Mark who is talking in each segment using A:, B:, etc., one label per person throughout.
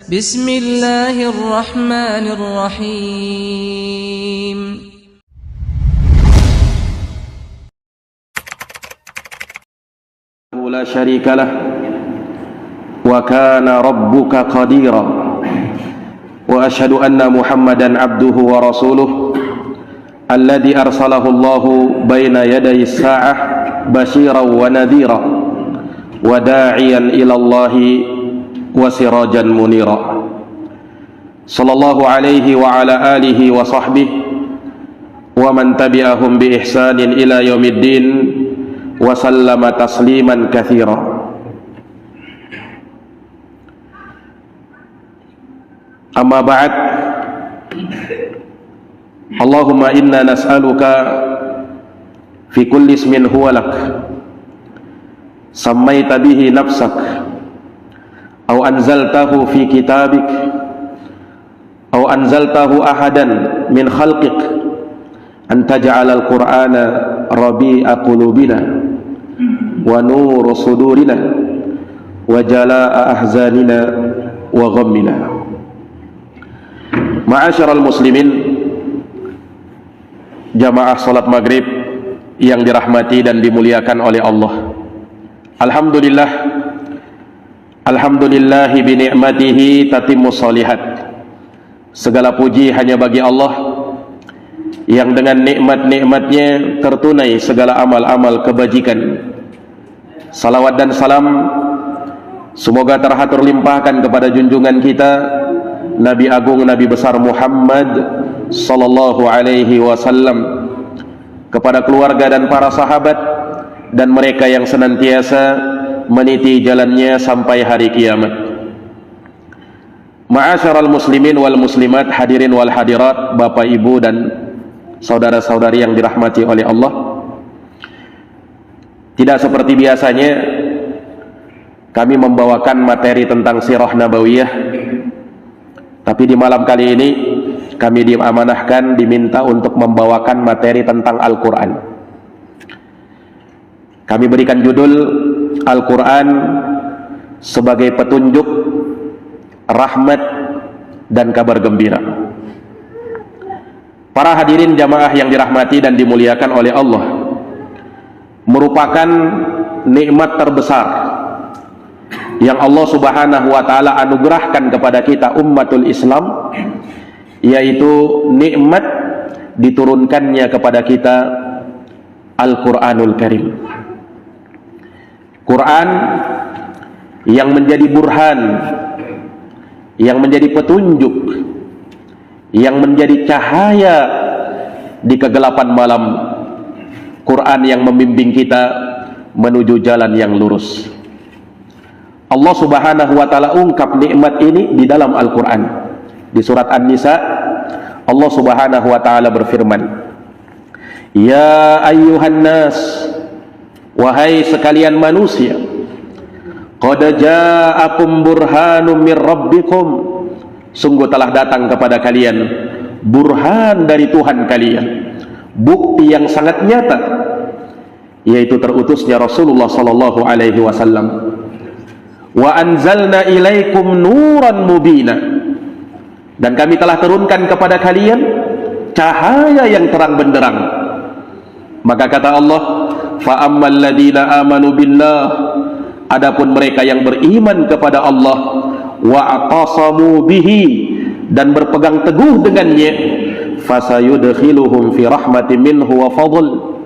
A: Bismillahirrahmanirrahim.
B: La syarika lah wa kana rabbuka qadira wa ashhadu anna Muhammadan abduhu wa rasuluh alladhi arsalahu Allahu baina yaday as-sa'ah basyiran wa nadhira wa da'iyan ila Allahi wa sirajan munira. Sallallahu alaihi wa ala alihi wa sahbihi wa man tabi'ahum bi ihsanin ila yaumiddin wa sallama tasliman katsira. Amma ba'd. Allahumma inna nas'aluka fi kulli ismin huwa lak sammaita bihi nafsak aw anzaltahu fi kitabik aw anzaltahu ahadan min khalqik an taj'alal qur'ana rabi'a qulubina wa nuru sudurina wa jalaa ahzanina wa ghammina. Ma'asyiral muslimin, jamaah salat maghrib yang dirahmati dan dimuliakan oleh Allah. Alhamdulillahi bi ni'matihi tatimmus shalihat. Segala puji hanya bagi Allah yang dengan nikmat-nikmatnya tertunai segala amal-amal kebajikan. Salawat dan salam semoga terhatur limpahkan kepada junjungan kita Nabi Agung Nabi Besar Muhammad sallallahu alaihi wasallam, kepada keluarga dan para sahabat dan mereka yang senantiasa meniti jalannya sampai hari kiamat. Ma'asyiral muslimin wal muslimat, hadirin wal hadirat, Bapak Ibu dan saudara-saudari yang dirahmati oleh Allah. Tidak seperti biasanya kami membawakan materi tentang sirah nabawiyah, tapi di malam kali ini kami diamanahkan, diminta untuk membawakan materi tentang Al-Quran. Kami berikan judul Al-Quran sebagai petunjuk, rahmat dan kabar gembira. Para hadirin jamaah yang dirahmati dan dimuliakan oleh Allah, merupakan nikmat terbesar yang Allah Subhanahu wa taala anugerahkan kepada kita umatul Islam, yaitu nikmat diturunkannya kepada kita Al-Qur'anul Karim. Quran yang menjadi burhan, yang menjadi petunjuk, yang menjadi cahaya di kegelapan malam. Quran yang membimbing kita menuju jalan yang lurus. Allah Subhanahu wa taala ungkap nikmat ini di dalam Al-Qur'an. Di surat An-Nisa Allah Subhanahu wa taala berfirman, "Ya ayyuhan nas, wahai sekalian manusia, qad ja'akum burhanum mir rabbikum, sungguh telah datang kepada kalian burhan dari Tuhan kalian, bukti yang sangat nyata, yaitu terutusnya Rasulullah sallallahu alaihi wasallam. Wa anzalna ilaikum nuran mubina, dan kami telah turunkan kepada kalian cahaya yang terang benderang." Maka kata Allah, fa ammal ladina amanu billah, adapun mereka yang beriman kepada Allah, wa aqasamu bihi, dan berpegang teguh dengannya, fasayudkhiluhum fi rahmatin minhu wa fadl,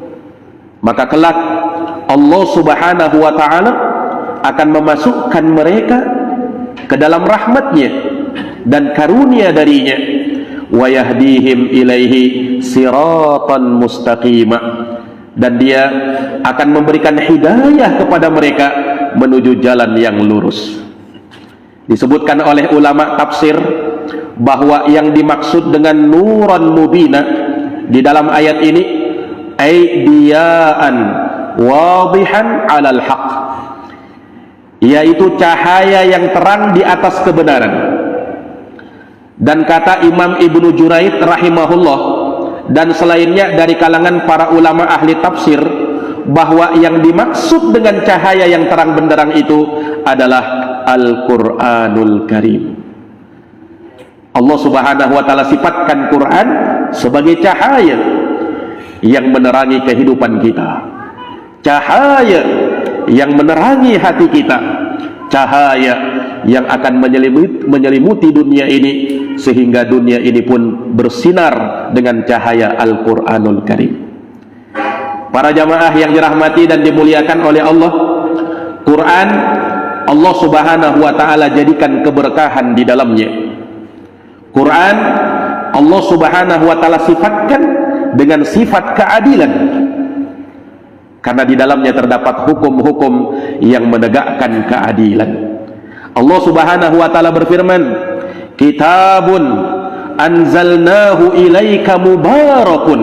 B: maka kelak Allah Subhanahu wa taala akan memasukkan mereka ke dalam rahmatnya dan karunia darinya, wa yahdihim ilaihi siratan mustaqima, dan dia akan memberikan hidayah kepada mereka menuju jalan yang lurus. Disebutkan oleh ulama tafsir bahwa yang dimaksud dengan nuran mubina di dalam ayat ini ay diyaan wadihan alal haq, yaitu cahaya yang terang di atas kebenaran. Dan kata Imam Ibnu Juraid rahimahullah dan selainnya dari kalangan para ulama ahli tafsir, bahwa yang dimaksud dengan cahaya yang terang benderang itu adalah Al-Quranul Karim. Allah Subhanahu wa taala sifatkan Quran sebagai cahaya yang menerangi kehidupan kita, cahaya yang menerangi hati kita, cahaya yang akan menyelimuti dunia ini sehingga dunia ini pun bersinar dengan cahaya Al-Quranul Karim. Para jamaah yang dirahmati dan dimuliakan oleh Allah, Quran Allah Subhanahu wa taala jadikan keberkahan di dalamnya. Quran Allah Subhanahu wa taala sifatkan dengan sifat keadilan, karena di dalamnya terdapat hukum-hukum yang menegakkan keadilan. Allah Subhanahu wa taala berfirman, "Kitabun anzalnahu ilaika mubarakun."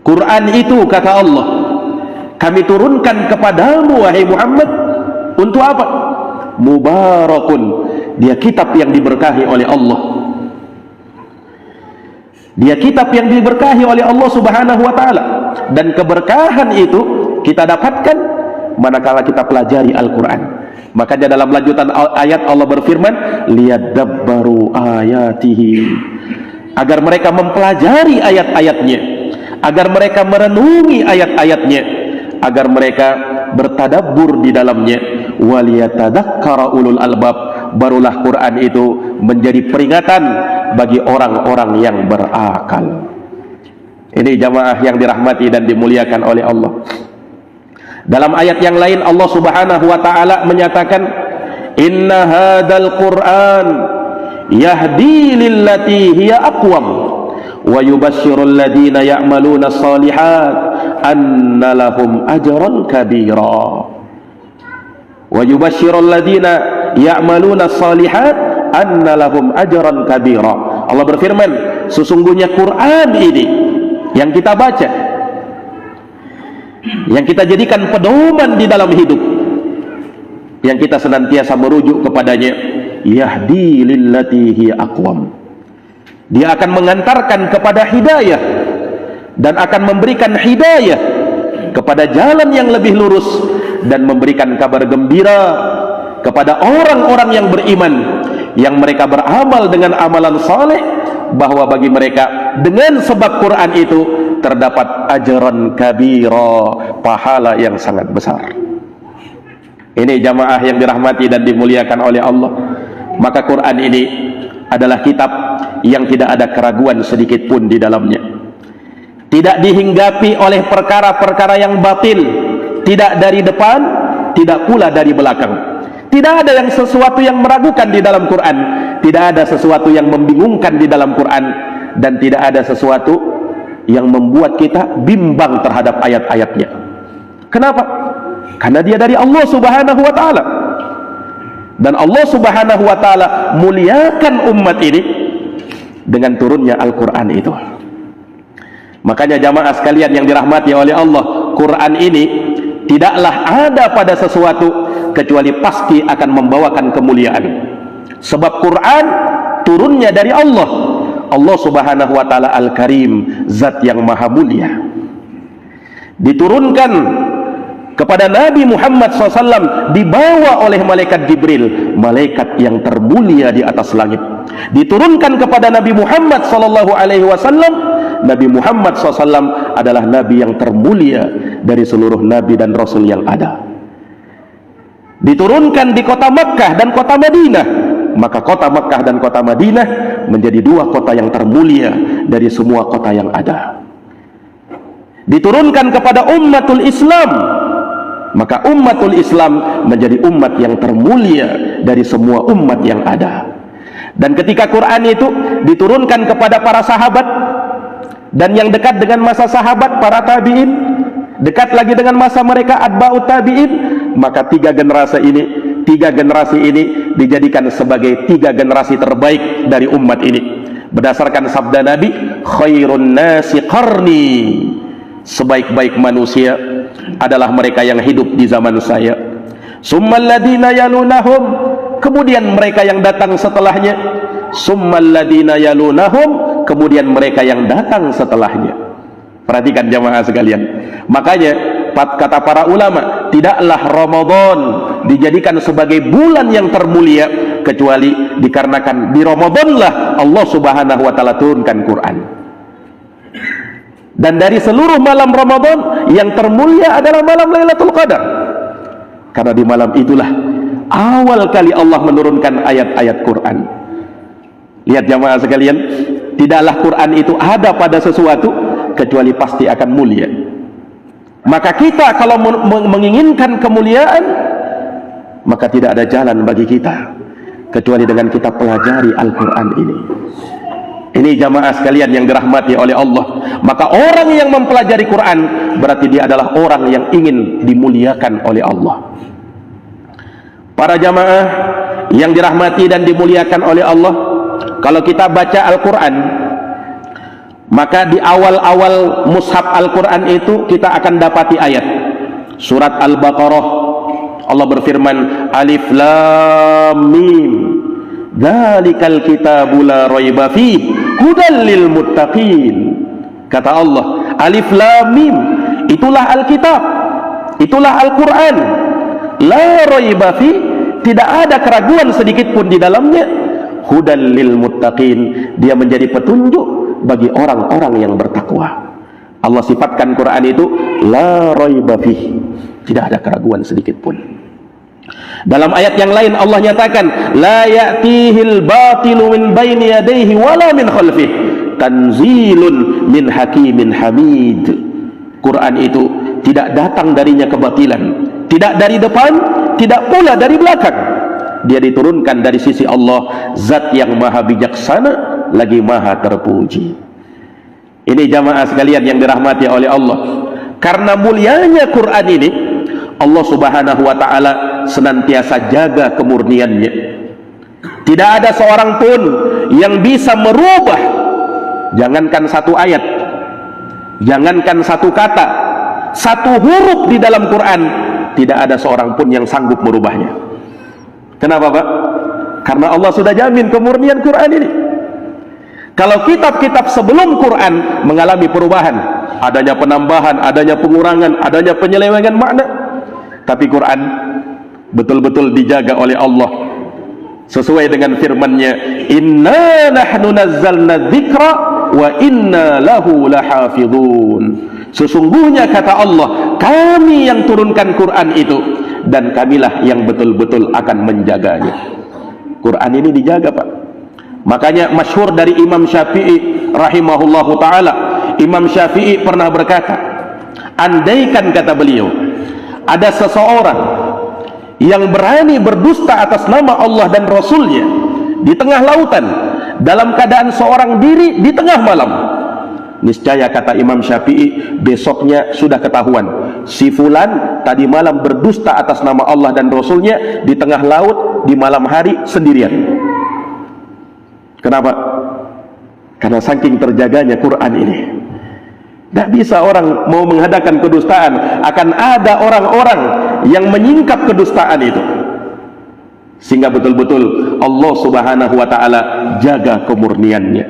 B: Quran itu, kata Allah, kami turunkan kepadamu wahai Muhammad untuk apa? Mubarakun. Dia kitab yang diberkahi oleh Allah. Dia kitab yang diberkahi oleh Allah Subhanahu wa taala, dan keberkahan itu kita dapatkan manakala kita pelajari Al-Qur'an. Makanya dalam lanjutan ayat Allah berfirman, liyadabbaru ayatihi, agar mereka mempelajari ayat-ayatnya, agar mereka merenungi ayat-ayatnya, agar mereka bertadabbur di dalamnya. Waliyatadzakkara ulul albab, barulah Quran itu menjadi peringatan bagi orang-orang yang berakal. Ini jamaah yang dirahmati dan dimuliakan oleh Allah. Dalam ayat yang lain Allah Subhanahu wa taala menyatakan, inna hadzal Qur'an yahdi lillati hiya aqwam wa yubashshirul ladzina ya'maluna shalihat anna lahum ajran kabira. Wa yubashshirul ladzina ya'maluna shalihat anna lahum ajran kabira. Allah berfirman, sesungguhnya Quran ini yang kita baca, yang kita jadikan pedoman di dalam hidup, yang kita senantiasa merujuk kepadanya, yahdi lillati hiya aqwam. Dia akan mengantarkan kepada hidayah dan akan memberikan hidayah kepada jalan yang lebih lurus, dan memberikan kabar gembira kepada orang-orang yang beriman, yang mereka beramal dengan amalan saleh, bahwa bagi mereka dengan sebab Quran itu terdapat ajran kabira, pahala yang sangat besar. Ini jamaah yang dirahmati dan dimuliakan oleh Allah. Maka Quran ini adalah kitab yang tidak ada keraguan sedikit pun di dalamnya, tidak dihinggapi oleh perkara-perkara yang batil, tidak dari depan, tidak pula dari belakang. Tidak ada yang sesuatu yang meragukan di dalam Quran, tidak ada sesuatu yang membingungkan di dalam Quran, dan tidak ada sesuatu yang membuat kita bimbang terhadap ayat-ayatnya. Kenapa? Karena dia dari Allah Subhanahu wa taala. Dan Allah Subhanahu wa taala muliakan umat ini dengan turunnya Al-Qur'an itu. Makanya jamaah sekalian yang dirahmati oleh Allah, Quran ini tidaklah ada pada sesuatu kecuali pasti akan membawakan kemuliaan. Sebab Quran turunnya dari Allah. Allah Subhanahu wa taala Al-Karim, zat yang maha mulia. Diturunkan kepada Nabi Muhammad SAW, dibawa oleh malaikat Jibril, malaikat yang termulia di atas langit. Diturunkan kepada Nabi Muhammad SAW, Nabi Muhammad SAW adalah Nabi yang termulia dari seluruh Nabi dan Rasul yang ada. Diturunkan di kota Makkah dan kota Madinah, maka kota Makkah dan kota Madinah menjadi dua kota yang termulia dari semua kota yang ada. Diturunkan kepada ummatul Islam, maka ummatul Islam menjadi umat yang termulia dari semua umat yang ada. Dan ketika Quran itu diturunkan kepada para sahabat, dan yang dekat dengan masa sahabat, para tabi'in, dekat lagi dengan masa mereka atba'ut tabi'in, maka tiga generasi ini dijadikan sebagai tiga generasi terbaik dari umat ini. Berdasarkan sabda Nabi, khairun nasi qarni, sebaik-baik manusia adalah mereka yang hidup di zaman saya. Summal ladina yalunahum, kemudian mereka yang datang setelahnya. Summal ladina yalunahum, kemudian mereka yang datang setelahnya. Perhatikan jamaah sekalian. Makanya kata para ulama, tidaklah Ramadan dijadikan sebagai bulan yang termulia kecuali dikarenakan di Ramadanlah Allah Subhanahu wa taala turunkan Quran. Dan dari seluruh malam Ramadan yang termulia adalah malam Lailatul Qadar. Karena di malam itulah awal kali Allah menurunkan ayat-ayat Quran. Lihat jamaah sekalian, tidaklah Quran itu ada pada sesuatu kecuali pasti akan mulia. Maka kita kalau menginginkan kemuliaan, maka tidak ada jalan bagi kita kecuali dengan kita pelajari Al-Quran ini. Ini jamaah sekalian yang dirahmati oleh Allah. Maka orang yang mempelajari Quran berarti dia adalah orang yang ingin dimuliakan oleh Allah. Para jamaah yang dirahmati dan dimuliakan oleh Allah, kalau kita baca Al-Quran, maka di awal-awal mushaf Al-Quran itu kita akan dapati ayat surat Al-Baqarah. Allah berfirman, Alif Lam Mim, dzalikal kitabu la raiba fihi hudal lil muttaqin. Kata Allah, Alif Lam Mim, itulah Alkitab, itulah Al-Quran, la raiba fihi, tidak ada keraguan sedikit pun di dalamnya, hudal lil muttaqin, dia menjadi petunjuk bagi orang-orang yang bertakwa. Allah sifatkan Quran itu la raiba fihi, tidak ada keraguan sedikit pun. Dalam ayat yang lain Allah nyatakan la ya'tihil batilu min baini yadayhi wala min khalfihi tanzilun min hakimin hamid. Quran itu tidak datang darinya kebatilan, tidak dari depan, tidak pula dari belakang. Dia diturunkan dari sisi Allah, zat yang maha bijaksana lagi maha terpuji. Ini jamaah sekalian yang dirahmati oleh Allah. Karena mulianya Quran ini, Allah Subhanahu wa taala senantiasa jaga kemurniannya. Tidak ada seorang pun yang bisa merubah, jangankan satu ayat, jangankan satu kata, satu huruf di dalam Quran, tidak ada seorang pun yang sanggup merubahnya. Kenapa Pak? Karena Allah sudah jamin kemurnian Quran ini. Kalau kitab-kitab sebelum Quran mengalami perubahan, adanya penambahan, adanya pengurangan, adanya penyelewengan makna, tapi Quran betul-betul dijaga oleh Allah sesuai dengan firman-Nya, inna nahnu nazzalna dzikra wa inna lahu lahafizun. Sesungguhnya kata Allah, kami yang turunkan Quran itu dan kamilah yang betul-betul akan menjaganya. Quran ini dijaga Pak. Makanya masyhur dari Imam Syafi'i rahimahullahu ta'ala, Imam Syafi'i pernah berkata, andaikan kata beliau ada seseorang yang berani berdusta atas nama Allah dan Rasulnya di tengah lautan dalam keadaan seorang diri di tengah malam, niscaya kata Imam Syafi'i besoknya sudah ketahuan si fulan tadi malam berdusta atas nama Allah dan Rasulnya di tengah laut di malam hari sendirian. Kenapa? Karena saking terjaganya Quran ini. Tidak bisa orang mau mengadakan kedustaan, akan ada orang-orang yang menyingkap kedustaan itu, sehingga betul-betul Allah Subhanahu wa ta'ala jaga kemurniannya.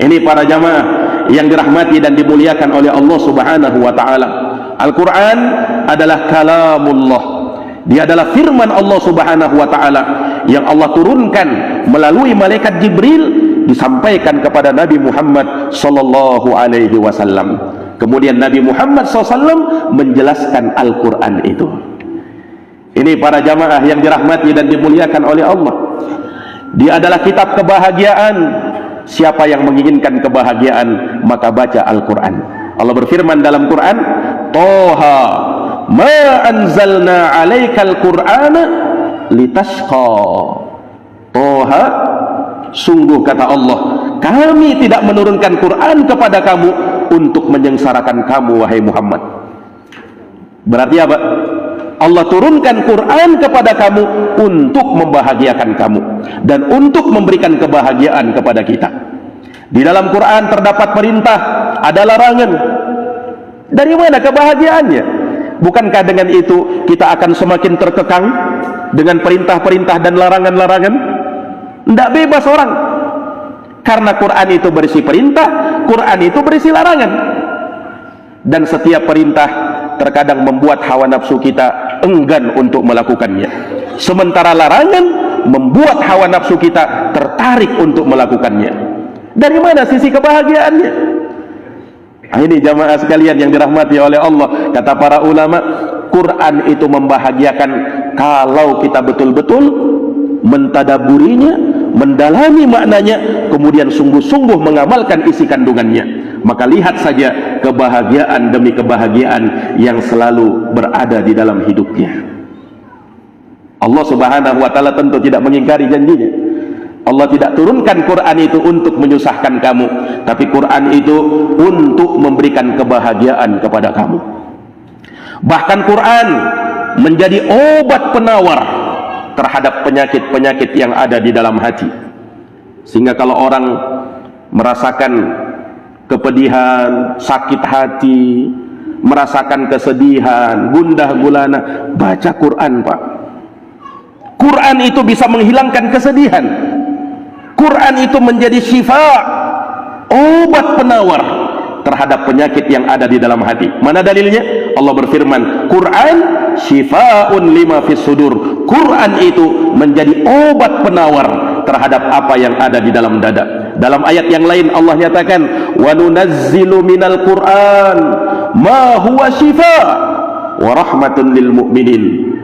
B: Ini para jamaah yang dirahmati dan dimuliakan oleh Allah Subhanahu wa ta'ala. Al-Quran adalah kalamullah, dia adalah firman Allah Subhanahu wa ta'ala yang Allah turunkan melalui malaikat Jibril, disampaikan kepada Nabi Muhammad sallallahu alaihi wasallam. Kemudian Nabi Muhammad SAW menjelaskan Al-Quran itu. Ini para jamaah yang dirahmati dan dimuliakan oleh Allah. Dia adalah kitab kebahagiaan. Siapa yang menginginkan kebahagiaan maka baca Al-Quran. Allah berfirman dalam Quran, Toha ma anzalna alaikal Qur'ana litashqa. Toha, sungguh kata Allah, kami tidak menurunkan Quran kepada kamu untuk menyengsarakan kamu wahai Muhammad. Berarti apa? Allah turunkan Quran kepada kamu untuk membahagiakan kamu dan untuk memberikan kebahagiaan kepada kita. Di dalam Quran terdapat perintah, ada larangan. Dari mana kebahagiaannya? Bukankah dengan itu kita akan semakin terkekang dengan perintah-perintah dan larangan-larangan? Tidak bebas orang. Karena Quran itu berisi perintah, Quran itu berisi larangan. Dan setiap perintah terkadang membuat hawa nafsu kita enggan untuk melakukannya. Sementara larangan membuat hawa nafsu kita tertarik untuk melakukannya. Dari mana sisi kebahagiaannya? Ini jamaah sekalian yang dirahmati oleh Allah, kata para ulama, Quran itu membahagiakan kalau kita betul-betul mentadaburinya, mendalami maknanya, kemudian sungguh-sungguh mengamalkan isi kandungannya. Maka lihat saja kebahagiaan demi kebahagiaan yang selalu berada di dalam hidupnya. Allah Subhanahu wa ta'ala tentu tidak mengingkari janjinya. Allah tidak turunkan Quran itu untuk menyusahkan kamu, tapi Quran itu untuk memberikan kebahagiaan kepada kamu. Bahkan Quran menjadi obat penawar terhadap penyakit-penyakit yang ada di dalam hati. Sehingga kalau orang merasakan kepedihan, sakit hati, merasakan kesedihan, gundah gulana, baca Quran, Pak. Quran itu bisa menghilangkan kesedihan. Quran itu menjadi syifa, obat penawar terhadap penyakit yang ada di dalam hati. Mana dalilnya? Allah berfirman, Quran syifaun lima fis sudur. Quran itu menjadi obat penawar terhadap apa yang ada di dalam dada. Dalam ayat yang lain Allah nyatakan, wa nunazzilu minal Quran ma huwa syifa wa rahmatun lil mu'minin.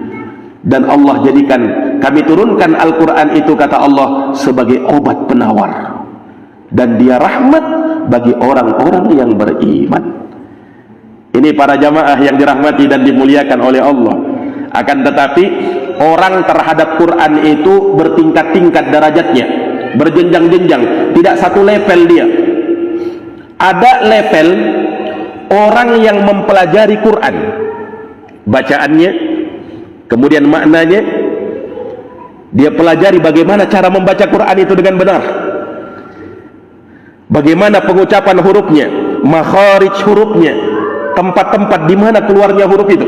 B: Dan Allah jadikan, kami turunkan Al-Quran itu, kata Allah, sebagai obat penawar, dan dia rahmat bagi orang-orang yang beriman. Ini para jamaah yang dirahmati dan dimuliakan oleh Allah. Akan tetapi orang terhadap Quran itu bertingkat-tingkat derajatnya, berjenjang-jenjang, tidak satu level dia. Ada level orang yang mempelajari Quran, bacaannya, kemudian maknanya, dia pelajari bagaimana cara membaca Quran itu dengan benar, bagaimana pengucapan hurufnya, makharij hurufnya, tempat-tempat di mana keluarnya huruf itu,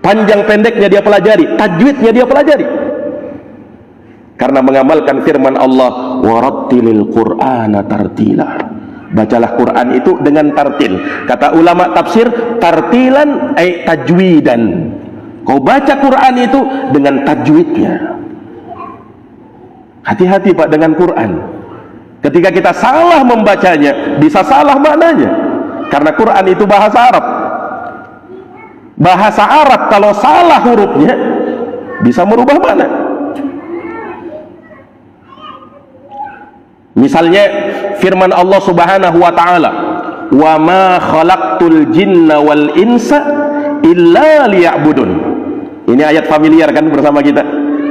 B: panjang pendeknya dia pelajari, tajwidnya dia pelajari, karena mengamalkan firman Allah, warattilil Qur'ana tartila. Bacalah Quran itu dengan tartil. Kata ulama tafsir, tartilan ay tajwidan. Kau baca Quran itu dengan tajwidnya. Hati-hati Pak dengan Quran. Ketika kita salah membacanya, bisa salah maknanya. Karena Quran itu bahasa Arab. Bahasa Arab kalau salah hurufnya bisa merubah makna. Misalnya firman Allah Subhanahu wa ta'ala, wa ma khalaqtul jinna wal insa illa liya'budun. Ini ayat familiar kan bersama kita.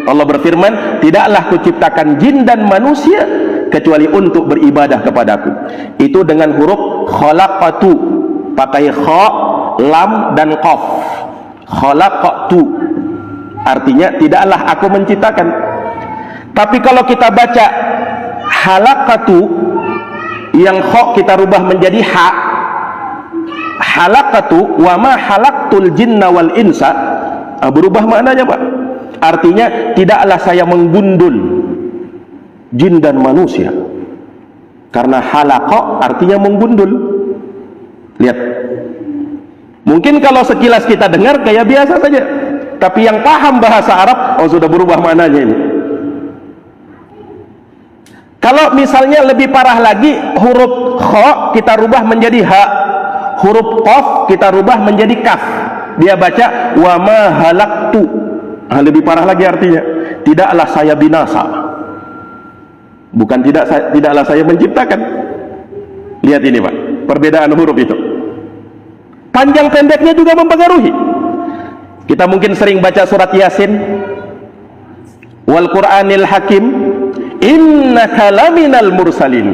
B: Allah berfirman, tidaklah kuciptakan jin dan manusia kecuali untuk beribadah kepadaku. Itu dengan huruf khalaqatu, pakai kha, lam dan qaf. Khalaqatu artinya tidaklah aku menciptakan. Tapi kalau kita baca halaqatu, yang kha kita rubah menjadi ha, halaqatu wa ma halaqtul jinna wal insa, berubah maknanya Pak. Artinya tidaklah saya menggundul jin dan manusia. Karena halaqa artinya menggundul. Lihat, mungkin kalau sekilas kita dengar kayak biasa saja, tapi yang paham bahasa Arab, oh sudah berubah maknanya ini. Kalau misalnya lebih parah lagi, huruf kha kita rubah menjadi ha, huruf qaf kita rubah menjadi kaf. Dia baca wa ma halaktu. Lebih parah lagi artinya, tidaklah saya binasa. Bukan tidaklah saya menciptakan. Lihat ini Pak, perbedaan huruf itu. Panjang pendeknya juga mempengaruhi. Kita mungkin sering baca surat Yasin, wal Qur'anil Hakim, innaka laminal mursalin.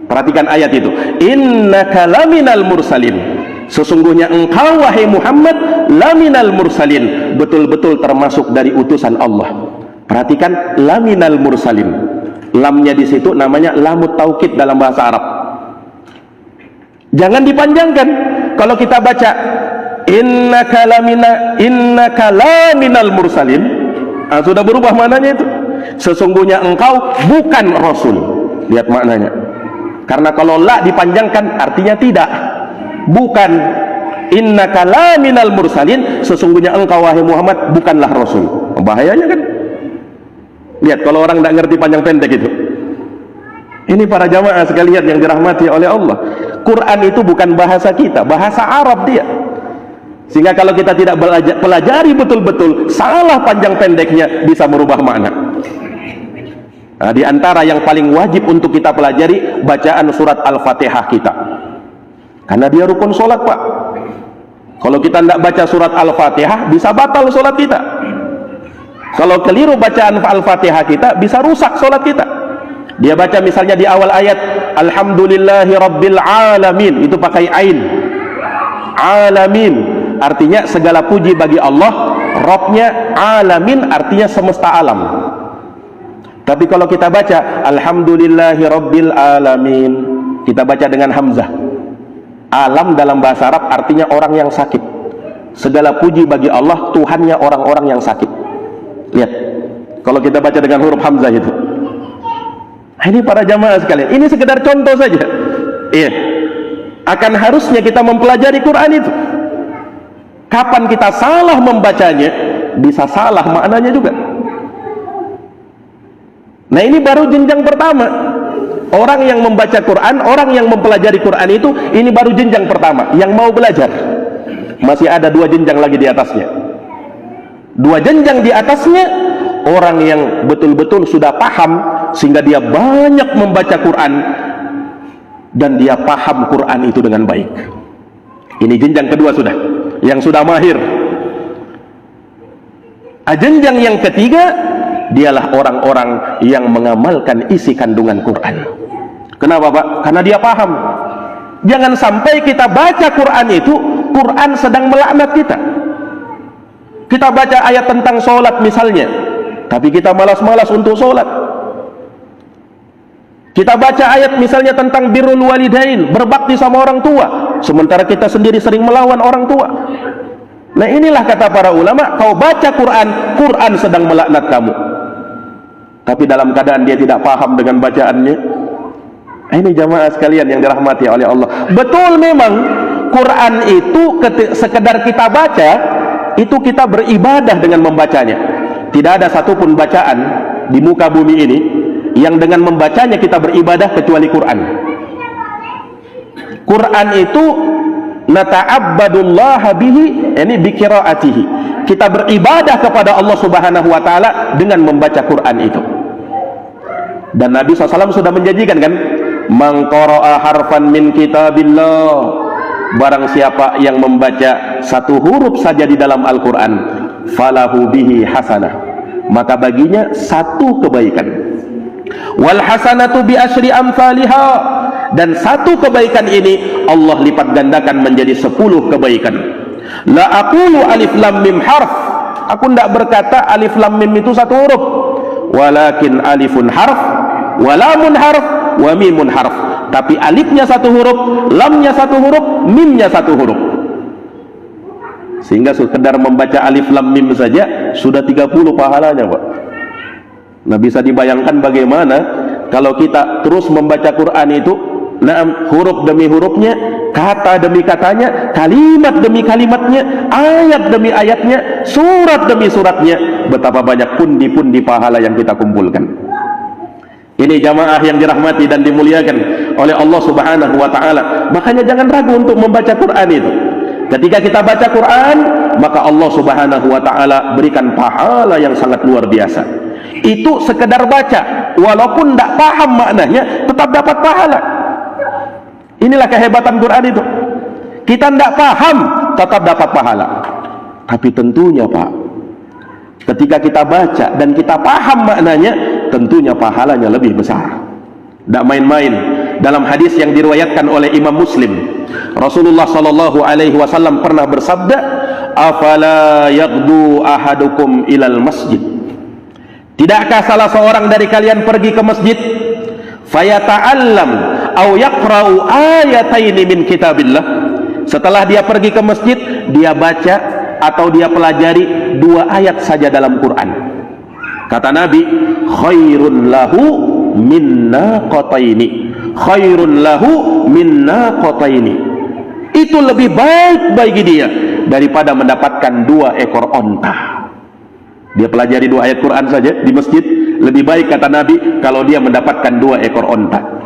B: Perhatikan ayat itu, innaka laminal mursalin. Sesungguhnya engkau wahai Muhammad laminal mursalin, betul-betul termasuk dari utusan Allah. Perhatikan laminal mursalin. Lamnya di situ namanya lamut taukid dalam bahasa Arab. Jangan dipanjangkan. Kalau kita baca innaka laminal mursalin, sudah berubah maknanya itu. Sesungguhnya engkau bukan rasul. Lihat maknanya. Karena kalau la dipanjangkan artinya tidak, bukan. innaka laminal mursalin, sesungguhnya engkau wahai Muhammad bukanlah rasul. Bahayanya kan? Lihat kalau orang tidak ngerti panjang pendek itu. Ini para jamaah sekalian yang dirahmati oleh Allah, Quran itu bukan bahasa kita, bahasa Arab dia. Sehingga kalau kita tidak pelajari betul-betul, salah panjang pendeknya bisa merubah makna. Nah, di antara yang paling wajib untuk kita pelajari bacaan surat Al-Fatihah kita, karena dia rukun sholat, Pak. Kalau kita tidak baca surat Al-Fatihah, bisa batal sholat kita. Kalau keliru bacaan Al-Fatihah kita, bisa rusak sholat kita. Dia baca misalnya di awal ayat Alhamdulillahi Rabbil Alamin, itu pakai ain, alamin artinya segala puji bagi Allah, Rabbnya alamin artinya semesta alam. Tapi kalau kita baca Alhamdulillahi Rabbil Alamin, kita baca dengan hamzah. Alam dalam bahasa Arab artinya orang yang sakit. Segala puji bagi Allah, Tuhannya orang-orang yang sakit. Lihat, kalau kita baca dengan huruf hamzah itu. Ini para jamaah sekalian, ini sekedar contoh saja. Iya, akan harusnya kita mempelajari Quran itu. Kapan kita salah membacanya, bisa salah maknanya juga. Nah, ini baru jenjang pertama. Orang yang membaca Quran, orang yang mempelajari Quran itu, ini baru jenjang pertama. Yang mau belajar, masih ada 2 jenjang lagi di atasnya. 2 jenjang di atasnya, orang yang betul-betul sudah paham, sehingga dia banyak membaca Quran dan dia paham Quran itu dengan baik. Ini jenjang kedua sudah, yang sudah mahir. Jenjang yang ketiga, dialah orang-orang yang mengamalkan isi kandungan Quran. Kenapa, Pak? Karena dia paham. Jangan sampai kita baca Quran itu, Quran sedang melaknat kita. Kita baca ayat tentang sholat misalnya, tapi kita malas-malas untuk sholat. Kita baca ayat misalnya tentang birrul walidain, berbakti sama orang tua, sementara kita sendiri sering melawan orang tua. Nah, inilah kata para ulama, kau baca Quran, Quran sedang melaknat kamu. Tapi dalam keadaan dia tidak paham dengan bacaannya. Ini jamaah sekalian yang dirahmati oleh Allah. Betul memang Quran itu sekedar kita baca, itu kita beribadah dengan membacanya. Tidak ada satupun bacaan di muka bumi ini yang dengan membacanya kita beribadah kecuali Quran. Quran itu nata'abbadullaha bihi, ini biqiraatihi. Kita beribadah kepada Allah Subhanahu wa taala dengan membaca Quran itu. Dan Nabi SAW sudah menjanjikan kan, man qara'a harfan min kitabillah, barang siapa yang membaca 1 huruf saja di dalam Al-Quran, falahu bihi hasanah, maka baginya 1 kebaikan. Wal hasanatu bi asyri amsalha, dan 1 kebaikan ini Allah lipat gandakan menjadi 10 kebaikan. La aqulu alif lam mim harf, aku tidak berkata alif lam mim itu 1 huruf, walakin alifun harf, wa lamun harf, wa mimun harf. Tapi alifnya 1 huruf, lamnya 1 huruf, mimnya 1 huruf. Sehingga sekedar membaca alif lam mim saja sudah 30 pahalanya, Pak. Nah, bisa dibayangkan bagaimana kalau kita terus membaca Quran itu, huruf demi hurufnya, kata demi katanya, kalimat demi kalimatnya, ayat demi ayatnya, surat demi suratnya, betapa banyak pundi-pundi pahala yang kita kumpulkan. Ini jamaah yang dirahmati dan dimuliakan oleh Allah Subhanahu wa taala. Makanya jangan ragu untuk membaca Quran itu. Ketika kita baca Quran, maka Allah Subhanahu wa taala berikan pahala yang sangat luar biasa. Itu sekedar baca, walaupun tidak paham maknanya, tetap dapat pahala. Inilah kehebatan Quran itu. Kita tidak paham, tetap dapat pahala. Tapi tentunya, Pak, ketika kita baca dan kita paham maknanya, tentunya pahalanya lebih besar. Tidak main-main. Dalam hadis yang diriwayatkan oleh Imam Muslim, Rasulullah sallallahu alaihi wasallam pernah bersabda, "Afala yaghdu ahadukum ilal masjid?" Tidakkah salah seorang dari kalian pergi ke masjid, fayata'allam au yaqra'u ayataini min kitabillah? Setelah dia pergi ke masjid, dia baca atau dia pelajari 2 ayat saja dalam Quran. Kata Nabi, khairun lahu min naqataini, khairun lahu min naqataini. itu lebih baik bagi dia daripada mendapatkan 2 ekor onta. Dia pelajari 2 ayat Quran saja di masjid, lebih baik kata Nabi kalau dia mendapatkan 2 ekor onta.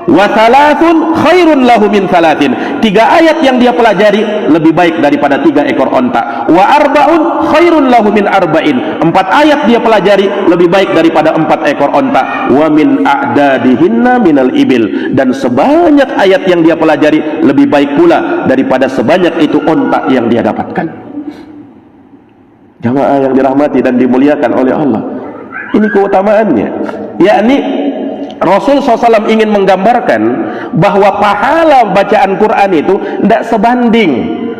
B: Wa thalathun khairun lahu min thalathin. 3 ayat yang dia pelajari lebih baik daripada 3 ekor onta. Wa arba'un khairun lahu min arba'in. 4 ayat dia pelajari lebih baik daripada 4 ekor onta. Wa min a'dadihinna minal ibil. Dan sebanyak ayat yang dia pelajari lebih baik pula daripada sebanyak itu onta yang dia dapatkan. Jamaah yang dirahmati dan dimuliakan oleh Allah, ini keutamaannya, yakni Rasul SAW ingin menggambarkan bahwa pahala bacaan Quran itu tidak sebanding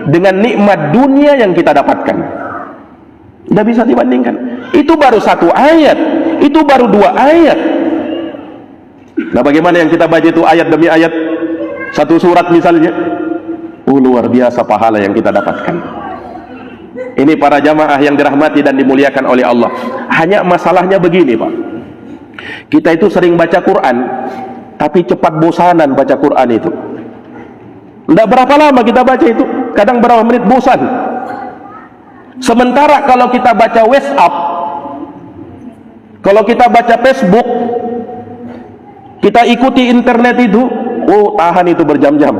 B: dengan nikmat dunia yang kita dapatkan. Tidak bisa dibandingkan. Itu baru 1 ayat, itu baru 2 ayat. Nah, bagaimana yang kita baca itu ayat demi ayat, 1 surat misalnya, luar biasa pahala yang kita dapatkan. Ini para jamaah yang dirahmati dan dimuliakan oleh Allah. Hanya masalahnya begini, Pak. Kita itu sering baca Quran, tapi cepat bosanan baca Quran itu. Tidak berapa lama kita baca itu, kadang berapa menit bosan. Sementara kalau kita baca WhatsApp, kalau kita baca Facebook, kita ikuti internet itu, tahan itu berjam-jam.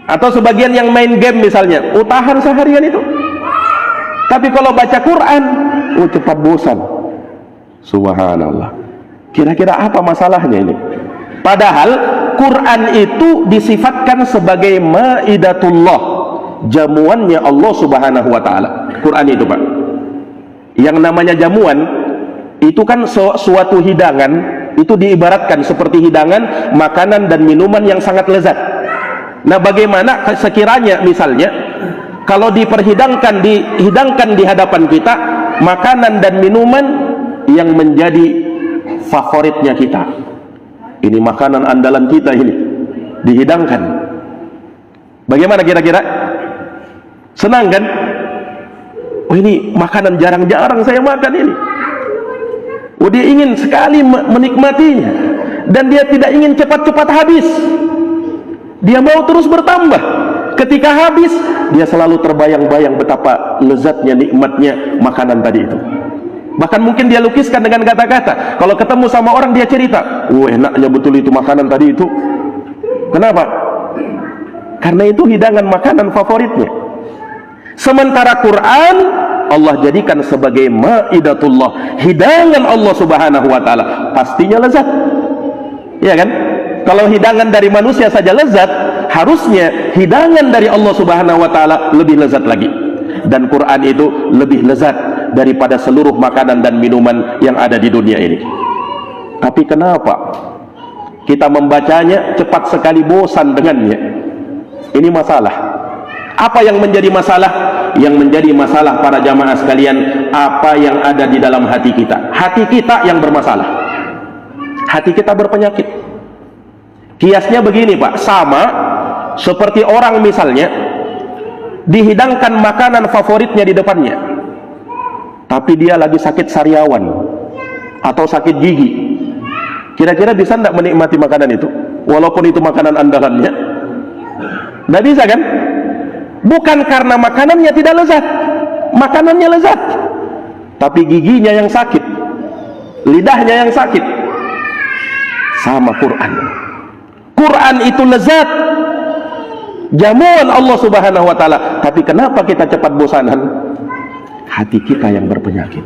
B: Atau sebagian yang main game misalnya, tahan seharian itu. Tapi kalau baca Quran, cepat bosan. Subhanallah. Kira-kira apa masalahnya ini? Padahal Quran itu disifatkan sebagai maidatullah, jamuannya Allah Subhanahu wa taala. Quran itu, Pak. Yang namanya jamuan itu kan suatu hidangan, itu diibaratkan seperti hidangan, makanan dan minuman yang sangat lezat. Nah, bagaimana sekiranya misalnya kalau dihidangkan di hadapan kita makanan dan minuman yang menjadi favoritnya kita. Ini makanan andalan kita ini dihidangkan. Bagaimana kira-kira? Senang kan? Ini makanan jarang-jarang saya makan ini. Dia ingin sekali menikmatinya dan dia tidak ingin cepat-cepat habis. Dia mau terus bertambah. Ketika habis, dia selalu terbayang-bayang betapa lezatnya, nikmatnya makanan tadi itu. Bahkan mungkin dia lukiskan dengan kata-kata. Kalau ketemu sama orang dia cerita, enaknya betul itu makanan tadi itu. Kenapa? Karena itu hidangan makanan favoritnya. Sementara Quran Allah jadikan sebagai maidatullah, hidangan Allah Subhanahu wa taala, pastinya lezat. Iya kan? Kalau hidangan dari manusia saja lezat, harusnya hidangan dari Allah Subhanahu wa taala lebih lezat lagi. Dan Quran itu lebih lezat daripada seluruh makanan dan minuman yang ada di dunia ini. Tapi kenapa kita membacanya cepat sekali bosan dengannya? Ini masalah. Apa yang menjadi masalah? Yang menjadi masalah para jamaah sekalian, apa yang ada di dalam hati kita. Hati kita yang bermasalah. Hati kita berpenyakit. Kiasnya begini, Pak, sama seperti orang misalnya dihidangkan makanan favoritnya di depannya, tapi dia lagi sakit sariawan atau sakit gigi. Kira-kira bisa tidak menikmati makanan itu walaupun itu makanan andalannya? Tidak bisa kan? Bukan karena makanannya tidak lezat, makanannya lezat, tapi giginya yang sakit, lidahnya yang sakit. Sama Quran itu lezat, jamuan Allah Subhanahu wa taala, tapi kenapa kita cepat bosanan? Hati kita yang berpenyakit.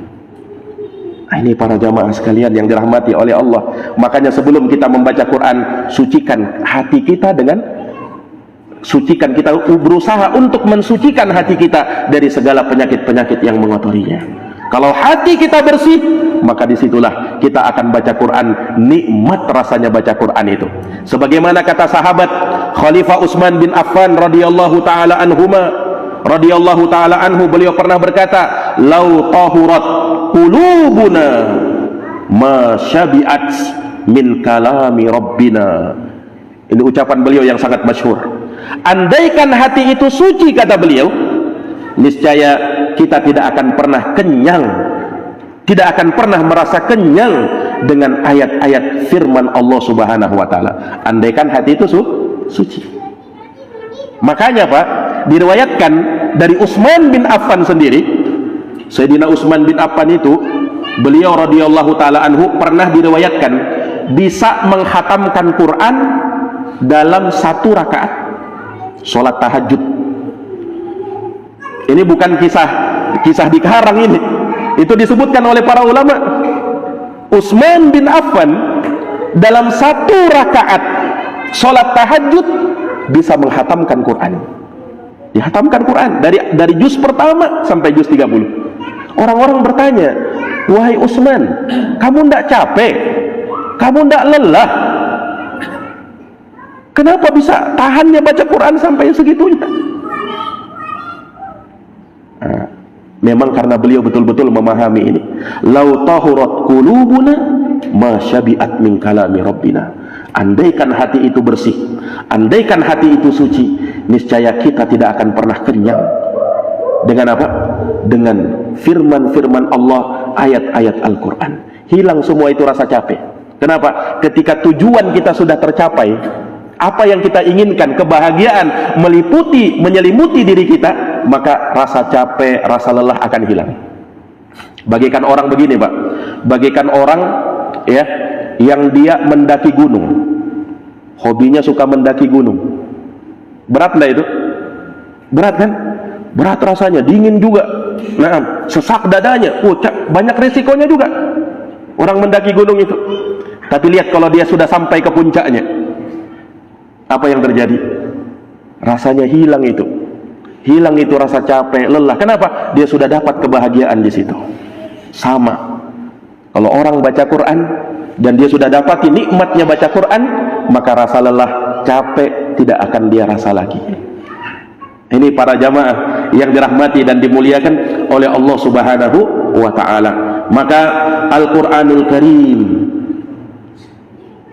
B: Ini para jamaah sekalian yang dirahmati oleh Allah. Makanya sebelum kita membaca Quran, sucikan hati kita kita berusaha untuk mensucikan hati kita dari segala penyakit-penyakit yang mengotorinya. Kalau hati kita bersih, maka disitulah kita akan baca Quran, nikmat rasanya baca Quran itu. Sebagaimana kata sahabat Khalifah Utsman bin Affan radhiyallahu taala anhu, beliau pernah berkata, "Lau tahurat qulubuna ma syabi'at min kalami rabbina." Ini ucapan beliau yang sangat masyhur. Andaikan hati itu suci, kata beliau, niscaya kita tidak akan pernah kenyang, tidak akan pernah merasa kenyang dengan ayat-ayat firman Allah Subhanahu wa taala. Andaikan hati itu suci. Makanya Pak, diriwayatkan dari Utsman bin Affan sendiri, Sayyidina Utsman bin Affan itu, beliau radhiyallahu taala anhu pernah diriwayatkan bisa menghatamkan Quran dalam 1 rakaat sholat tahajud. Ini bukan kisah dikarang ini. Itu disebutkan oleh para ulama. Utsman bin Affan dalam 1 rakaat sholat tahajud bisa menghatamkan Quran. Dihatamkan Quran dari juz pertama sampai juz 30. Orang-orang bertanya, "Wahai Utsman, kamu tidak capek? Kamu tidak lelah? Kenapa bisa tahannya baca Quran sampai segitunya?" Memang karena beliau betul-betul memahami ini. Lau tahurat qulubuna ma syabi'at min kalami rabbina. Andaikan hati itu bersih, andaikan hati itu suci, niscaya kita tidak akan pernah kenyang. Dengan apa? Dengan firman-firman Allah, ayat-ayat Al-Quran. Hilang semua itu rasa capek. Kenapa? Ketika tujuan kita sudah tercapai, apa yang kita inginkan, kebahagiaan menyelimuti diri kita, maka rasa capek, rasa lelah akan hilang. Bagaikan orang begini Pak, bagaikan orang ya yang dia mendaki gunung, hobinya suka mendaki gunung. Berat enggak itu? Berat kan? Berat rasanya, dingin juga, nah, sesak dadanya, banyak resikonya juga orang mendaki gunung itu. Tapi lihat kalau dia sudah sampai ke puncaknya, apa yang terjadi? Rasanya hilang itu rasa capek, lelah. Kenapa? Dia sudah dapat kebahagiaan di situ. Sama kalau orang baca Quran dan dia sudah dapati nikmatnya baca Quran, maka rasa lelah, capek tidak akan dia rasa lagi. Ini para jamaah yang dirahmati dan dimuliakan oleh Allah Subhanahu wa ta'ala. Maka Al-Quranul Karim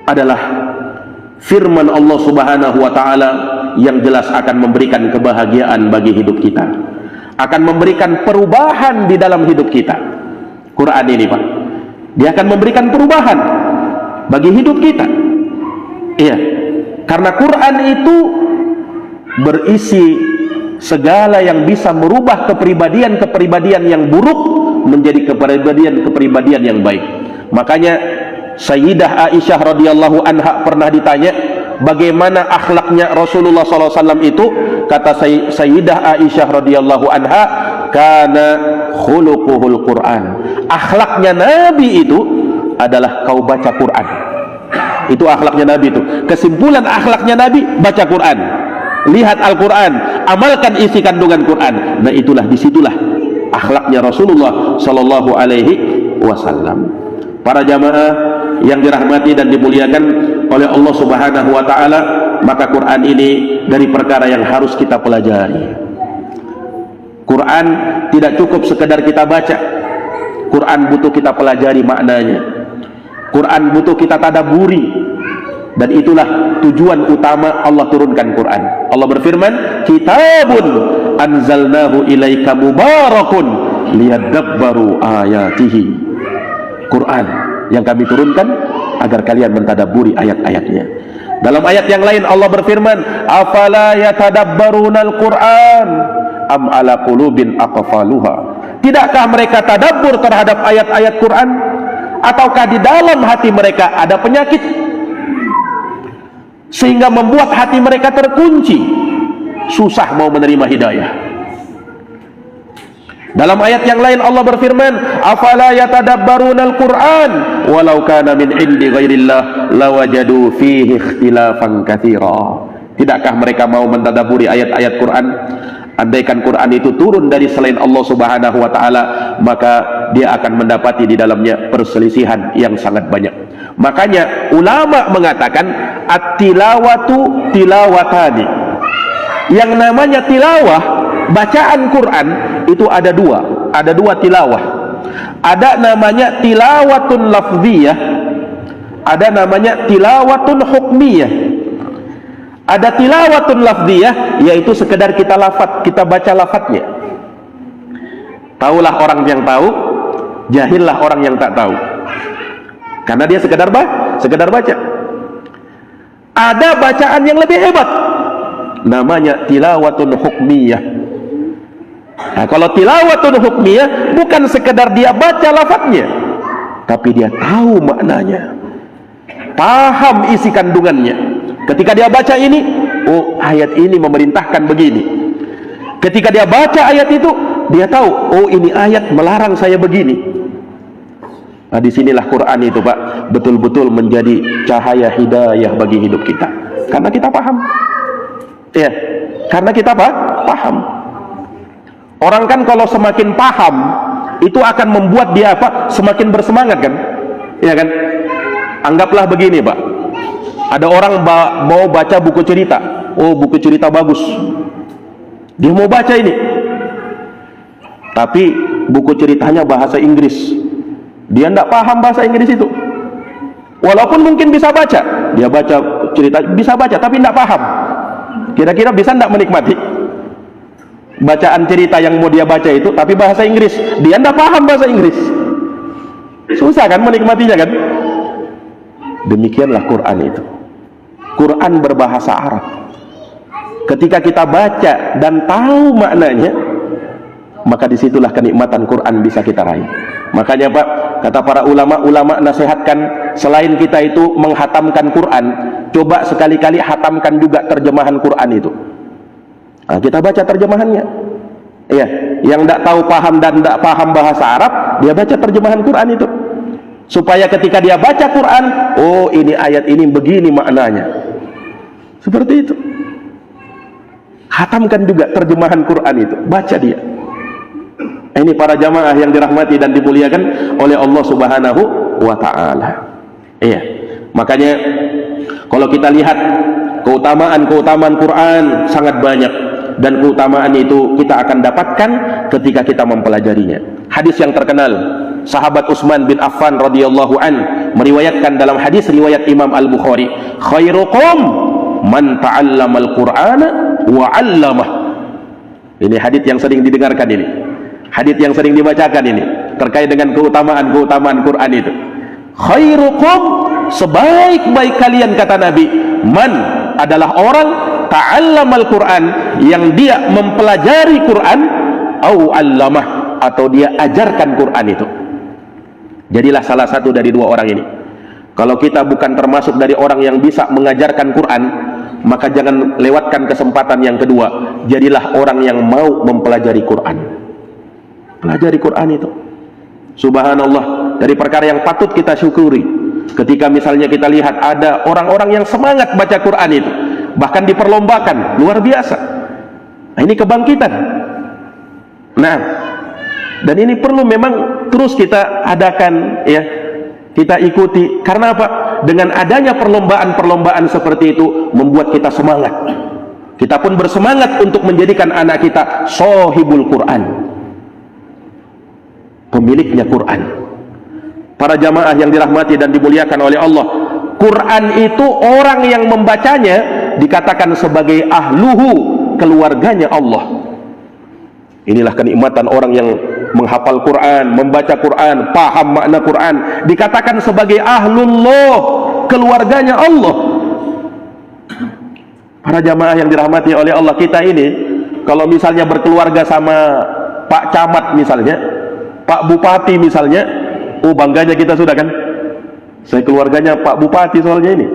B: adalah firman Allah Subhanahu wa ta'ala yang jelas akan memberikan kebahagiaan bagi hidup kita, akan memberikan perubahan di dalam hidup kita. Quran ini Pak, dia akan memberikan perubahan bagi hidup kita. Iya, karena Quran itu berisi segala yang bisa merubah kepribadian yang buruk menjadi kepribadian yang baik. Makanya Sayyidah Aisyah radhiyallahu anha pernah ditanya bagaimana akhlaknya Rasulullah SAW itu. Kata Sayyidah Aisyah radhiyallahu anha, kana khuluquhul Quran. Akhlaknya Nabi itu adalah kau baca Quran. Itu akhlaknya Nabi itu. Kesimpulan akhlaknya Nabi, baca Quran, lihat Al-Quran, amalkan isi kandungan Quran. Nah itulah, disitulah akhlaknya Rasulullah Sallallahu Alaihi Wasallam. Para jamaah yang dirahmati dan dimuliakan oleh Allah Subhanahu wa ta'ala, maka Quran ini dari perkara yang harus kita pelajari. Quran tidak cukup sekedar kita baca. Quran butuh kita pelajari maknanya. Quran butuh kita tadabburi. Dan itulah tujuan utama Allah turunkan Quran. Allah berfirman, kitabun anzalnahu ilaika mubarakun liyadabbaru ayatihi. Quran yang kami turunkan agar kalian mentadabburi ayat-ayatnya. Dalam ayat yang lain Allah berfirman, afala yatadabbarunal Quran am ala qulubin aqfaluha. Tidakkah mereka tadabbur terhadap ayat-ayat Quran, ataukah di dalam hati mereka ada penyakit sehingga membuat hati mereka terkunci, susah mau menerima hidayah. Dalam ayat yang lain Allah berfirman, afala yatadabbarunal Quran walau kana min indi ghairillah lawajadu fihi ikhtilafan katsira. Tidakkah mereka mau mentadabburi ayat-ayat Quran? Andaikan Quran itu turun dari selain Allah Subhanahu wa ta'ala, maka dia akan mendapati di dalamnya perselisihan yang sangat banyak. Makanya ulama mengatakan at-tilawatu tilawatani. Yang namanya tilawah, bacaan Quran itu ada dua tilawah. Ada namanya tilawatun lafziyah, ada namanya tilawatun hukmiyah. Ada tilawatun lafziyah, yaitu sekedar kita baca lafadznya. Taulah orang yang tahu, jahillah orang yang tak tahu. karena dia sekedar baca. Ada bacaan yang lebih hebat, namanya tilawatun hukmiyah. Nah, kalau tilawatun hukmiyah bukan sekedar dia baca lafadznya, tapi dia tahu maknanya, paham isi kandungannya. Ketika dia baca ini, oh ayat ini memerintahkan begini. Ketika dia baca ayat itu, dia tahu, oh ini ayat melarang saya begini. Nah, disinilah Quran itu Pak, betul-betul menjadi cahaya hidayah bagi hidup kita. Karena kita paham. Ya, karena kita paham. Orang kan kalau semakin paham, itu akan membuat dia apa? Semakin bersemangat kan? Ya kan? Anggaplah begini Pak, ada orang mau baca buku cerita. Oh buku cerita bagus, dia mau baca ini, tapi buku ceritanya bahasa Inggris. Dia tidak paham bahasa Inggris itu, walaupun mungkin bisa baca. Dia baca cerita, bisa baca, tapi tidak paham. Kira-kira bisa tidak menikmati bacaan cerita yang mau dia baca itu, tapi bahasa Inggris? Dia tidak paham bahasa Inggris, susah kan menikmatinya kan? Demikianlah Quran itu. Quran berbahasa Arab. Ketika kita baca dan tahu maknanya, maka disitulah kenikmatan Quran bisa kita raih. Makanya Pak, kata para ulama nasihatkan, selain kita itu menghatamkan Quran, coba sekali-kali hatamkan juga terjemahan Quran itu. Nah, kita baca terjemahannya. Ya, yang tidak tahu paham dan tidak paham bahasa Arab, dia baca terjemahan Quran itu, supaya ketika dia baca Quran, oh ini ayat ini begini maknanya. Seperti itu. Hatamkan juga terjemahan Quran itu, baca dia. Ini para jamaah yang dirahmati dan dimuliakan oleh Allah Subhanahu wa ta'ala. Iya. Makanya kalau kita lihat keutamaan Quran sangat banyak, dan keutamaan itu kita akan dapatkan ketika kita mempelajarinya. Hadis yang terkenal, sahabat Utsman bin Affan radhiyallahu an meriwayatkan dalam hadis riwayat Imam Al-Bukhari, khairukum man ta'allamal Qur'ana wa 'allamah. Ini hadis yang sering didengarkan ini. Hadis yang sering dibacakan ini terkait dengan keutamaan Quran itu. Khairukum, sebaik-baik kalian kata Nabi, man adalah orang ta'allamal Quran, yang dia mempelajari Quran, au 'allamah, atau dia ajarkan Quran itu. Jadilah salah satu dari dua orang ini. Kalau kita bukan termasuk dari orang yang bisa mengajarkan Quran, maka jangan lewatkan kesempatan yang kedua. Jadilah orang yang mau mempelajari Quran. Pelajari Quran itu, subhanallah, dari perkara yang patut kita syukuri. Ketika misalnya kita lihat ada orang-orang yang semangat baca Quran itu, bahkan diperlombakan, luar biasa. Nah, ini kebangkitan. Nah, dan ini perlu memang terus kita adakan, ya, kita ikuti. Karena apa? Dengan adanya perlombaan-perlombaan seperti itu membuat kita semangat. Kita pun bersemangat untuk menjadikan anak kita shahibul Quran, pemiliknya Quran. Para jamaah yang dirahmati dan dimuliakan oleh Allah, Quran itu orang yang membacanya dikatakan sebagai ahluhu, keluarganya Allah. Inilah kenikmatan orang yang menghafal Quran, membaca Quran, paham makna Quran, dikatakan sebagai ahlullah, keluarganya Allah. Para jamaah yang dirahmati oleh Allah, kita ini kalau misalnya berkeluarga sama Pak Camat misalnya, Pak Bupati misalnya, oh bangganya kita sudah kan, saya keluarganya Pak Bupati soalnya ini.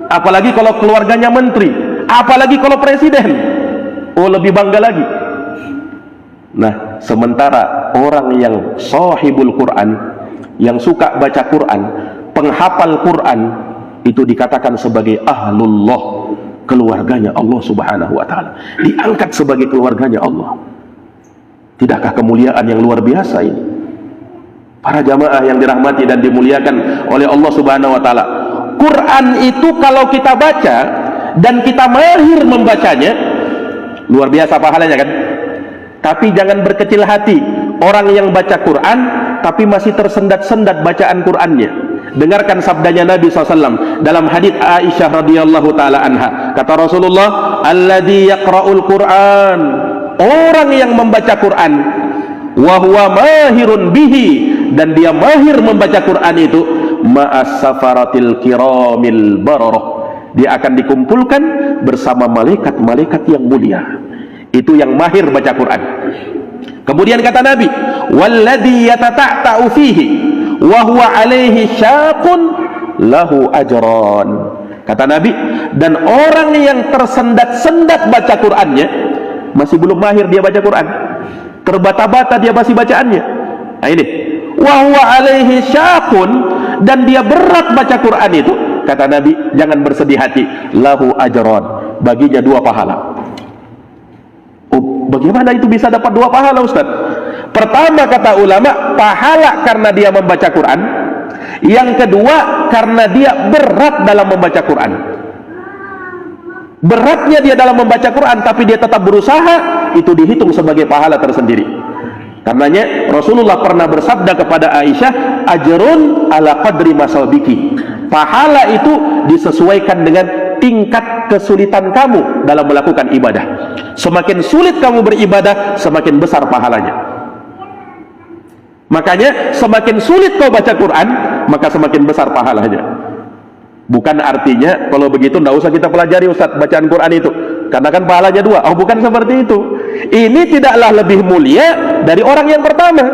B: Apalagi kalau keluarganya menteri, apalagi kalau presiden, oh lebih bangga lagi. Nah, sementara orang yang sahibul Quran, yang suka baca Quran, penghafal Quran, itu dikatakan sebagai ahlullah, keluarganya Allah Subhanahu wa ta'ala, diangkat sebagai keluarganya Allah. Tidakkah kemuliaan yang luar biasa ini? Para jamaah yang dirahmati dan dimuliakan oleh Allah Subhanahu wa ta'ala, Quran itu kalau kita baca dan kita mahir membacanya, luar biasa pahalanya kan? Tapi jangan berkecil hati orang yang baca Quran tapi masih tersendat-sendat bacaan Qurannya. Dengarkan sabdanya Nabi SAW dalam hadits Aisyah radhiyallahu taala anha. Kata Rasulullah, alladzi yaqra'ul Quran, orang yang membaca Quran, wa huwa mahirun bihi, dan dia mahir membaca Quran itu, ma'as safaratil kiramil bararah. Dia akan dikumpulkan bersama malaikat-malaikat yang mulia. Itu yang mahir baca Quran. Kemudian kata Nabi, walladzi yatata'ta'u fihi wa huwa alaihi syaqun lahu ajran. Kata Nabi, dan orang yang tersendat-sendat baca Qur'annya, masih belum mahir dia baca Quran, terbata-bata dia masih bacaannya. Nah ini, wa huwa alaihi syaqun, dan dia berat baca Quran itu, kata Nabi, jangan bersedih hati, lahu ajran, baginya 2 pahala. Oh, bagaimana itu bisa dapat 2 pahala, Ustaz? Pertama, kata ulama, pahala karena dia membaca Quran. Yang kedua, karena dia berat dalam membaca Quran. Beratnya dia dalam membaca Quran, tapi dia tetap berusaha, itu dihitung sebagai pahala tersendiri. Karenanya Rasulullah pernah bersabda kepada Aisyah, ajrun ala qadri masabiki. Pahala itu disesuaikan dengan tingkat kesulitan kamu dalam melakukan ibadah. Semakin sulit kamu beribadah, semakin besar pahalanya. Makanya semakin sulit kau baca Quran, maka semakin besar pahalanya. Bukan artinya kalau begitu tidak usah kita pelajari, Ustaz, bacaan Quran itu, karena kan pahalanya 2. Oh, bukan seperti itu. Ini tidaklah lebih mulia dari orang yang pertama,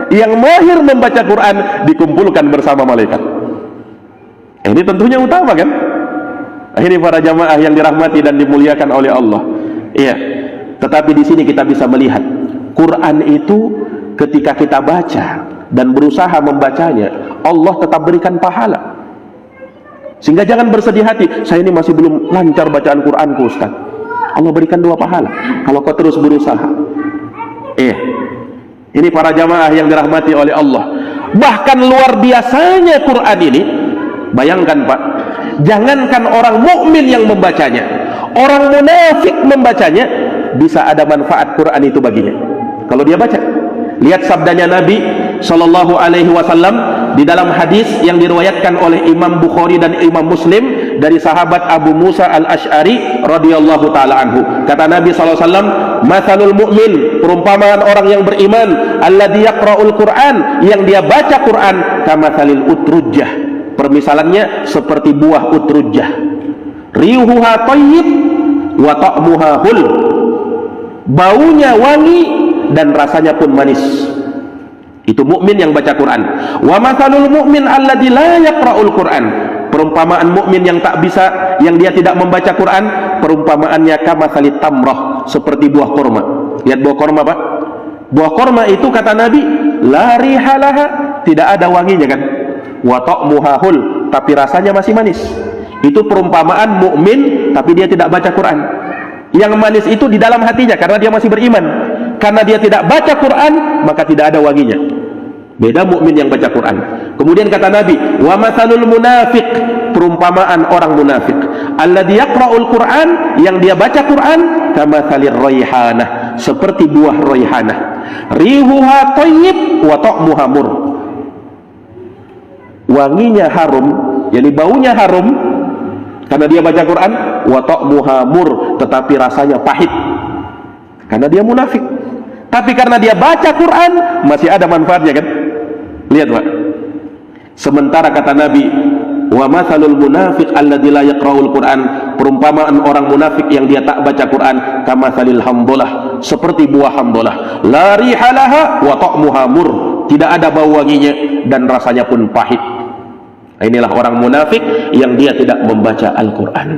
B: yang mahir membaca Quran dikumpulkan bersama malaikat. Ini tentunya utama, kan? Ini para jamaah yang dirahmati dan dimuliakan oleh Allah. Iya. Tetapi di sini kita bisa melihat Quran itu ketika kita baca dan berusaha membacanya, Allah tetap berikan pahala. Sehingga jangan bersedih hati, saya ini masih belum lancar bacaan Quranku, Ustaz. Allah berikan 2 pahala kalau kau terus berusaha. Ini para jamaah yang dirahmati oleh Allah. Bahkan luar biasanya Quran ini, bayangkan Pak, jangankan orang mukmin yang membacanya, orang munafik membacanya bisa ada manfaat Quran itu baginya kalau dia baca. Lihat sabdanya Nabi sallallahu alaihi wasallam di dalam hadis yang diriwayatkan oleh Imam Bukhari dan Imam Muslim dari sahabat Abu Musa al-Ash'ari radhiyallahu taala anhu. Kata Nabi sallallahu alaihi wasallam, "Matsalul mu'min," perumpamaan orang yang beriman, "alladzi yaqra'ul Qur'an," yang dia baca Quran, "kamatsalil utrujjah." Permisalannya seperti buah utrujjah. Riuhuha thayyib wa ta'muha hul. Baunya wangi dan rasanya pun manis. Itu mukmin yang baca Quran. Wa matsalul mu'min alladzi la yaqra'ul Qur'an. Perumpamaan mukmin yang tak bisa, yang dia tidak membaca Quran, perumpamaannya kamatsalit tamrah, seperti buah kurma. Lihat buah kurma, Pak. Buah kurma itu kata Nabi, la rihalaha, tidak ada wanginya, kan? Wa ta'muha hul, tapi rasanya masih manis. Itu perumpamaan mukmin tapi dia tidak baca Quran. Yang manis itu di dalam hatinya karena dia masih beriman. Karena dia tidak baca Quran, maka tidak ada wanginya. Beda mukmin yang baca Quran. Kemudian kata Nabi, wa matsalul munafiq, perumpamaan orang munafik, alladzi yaqra'ul Qur'an, yang dia baca Quran, kamatsalir raihanah, seperti buah raihanah. Rihuha thayyib wa ta'muha mur. Wanginya harum, yakni baunya harum karena dia baca Quran, wa ta'muha mur, tetapi rasanya pahit karena dia munafik. Tapi karena dia baca Quran masih ada manfaatnya, kan? Lihat, Pak. Sementara kata Nabi, wa matsalul munafiq alladzi la yaqra'ul Qur'an, perumpamaan orang munafik yang dia tak baca Quran, kamatsalil hamdalah, seperti buah hamdalah, la rihalaha wa ta'muha mur, tidak ada bau wanginya dan rasanya pun pahit. Inilah orang munafik yang dia tidak membaca Al-Quran.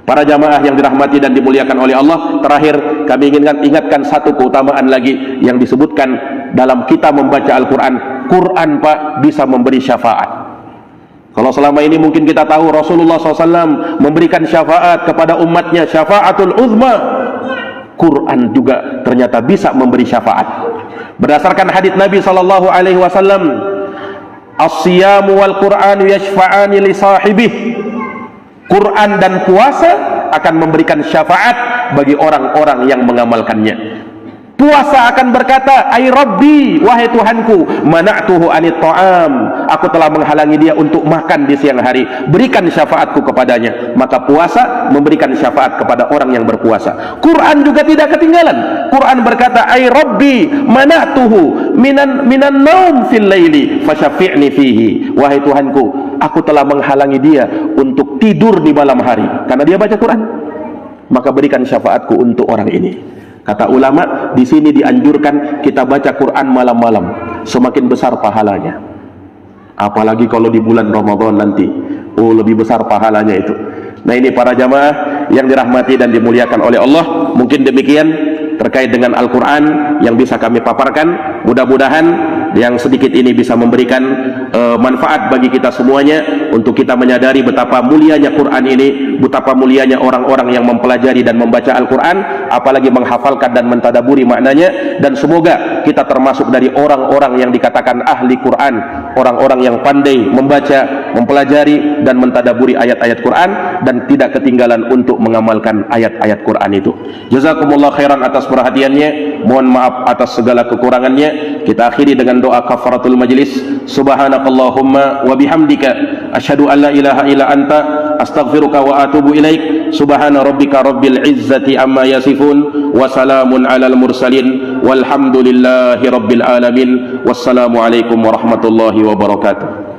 B: Para jamaah yang dirahmati dan dimuliakan oleh Allah, terakhir kami ingatkan satu keutamaan lagi yang disebutkan dalam kita membaca Al-Quran. Quran, Pak, bisa memberi syafaat. Kalau selama ini mungkin kita tahu Rasulullah SAW memberikan syafaat kepada umatnya, syafaatul uzma. Quran juga ternyata bisa memberi syafaat. Berdasarkan hadits Nabi SAW, as-siyamu wal Qur'an yashfa'ani li sahibih. Quran dan puasa akan memberikan syafaat bagi orang-orang yang mengamalkannya. Puasa akan berkata, "Ai Rabbi, wahai Tuhanku, mana'tuhu anit ta'am." Aku telah menghalangi dia untuk makan di siang hari. Berikan syafaatku kepadanya. Maka puasa memberikan syafaat kepada orang yang berpuasa. Quran juga tidak ketinggalan. Quran berkata, "Ai Rabbi, mana'tuhu minan naum fil laili, fasyafi'ni fihi." Wahai Tuhanku, aku telah menghalangi dia untuk tidur di malam hari karena dia baca Quran, maka berikan syafaatku untuk orang ini. Kata ulama, di sini dianjurkan kita baca Quran malam-malam, semakin besar pahalanya. Apalagi kalau di bulan Ramadan nanti, lebih besar pahalanya itu. Nah, ini para jamaah yang dirahmati dan dimuliakan oleh Allah, mungkin demikian terkait dengan Al-Quran yang bisa kami paparkan. Mudah-mudahan yang sedikit ini bisa memberikan manfaat bagi kita semuanya, untuk kita menyadari betapa mulianya Quran ini, betapa mulianya orang-orang yang mempelajari dan membaca Al-Quran, apalagi menghafalkan dan mentadaburi maknanya. Dan semoga kita termasuk dari orang-orang yang dikatakan ahli Quran, orang-orang yang pandai membaca, mempelajari dan mentadaburi ayat-ayat Quran, dan tidak ketinggalan untuk mengamalkan ayat-ayat Quran itu. Jazakumullah khairan atas perhatiannya, mohon maaf atas segala kekurangannya. Kita akhiri dengan doa kafaratul majlis. Subhanakallahumma wa bihamdika asyhadu an la ilaha illa anta astaghfiruka wa atubu ilaik. Subhana rabbika rabbil izzati amma yasifun wa salamun alal mursalin walhamdulillahi rabbil alamin. Wassalamu alaikum warahmatullahi wabarakatuh.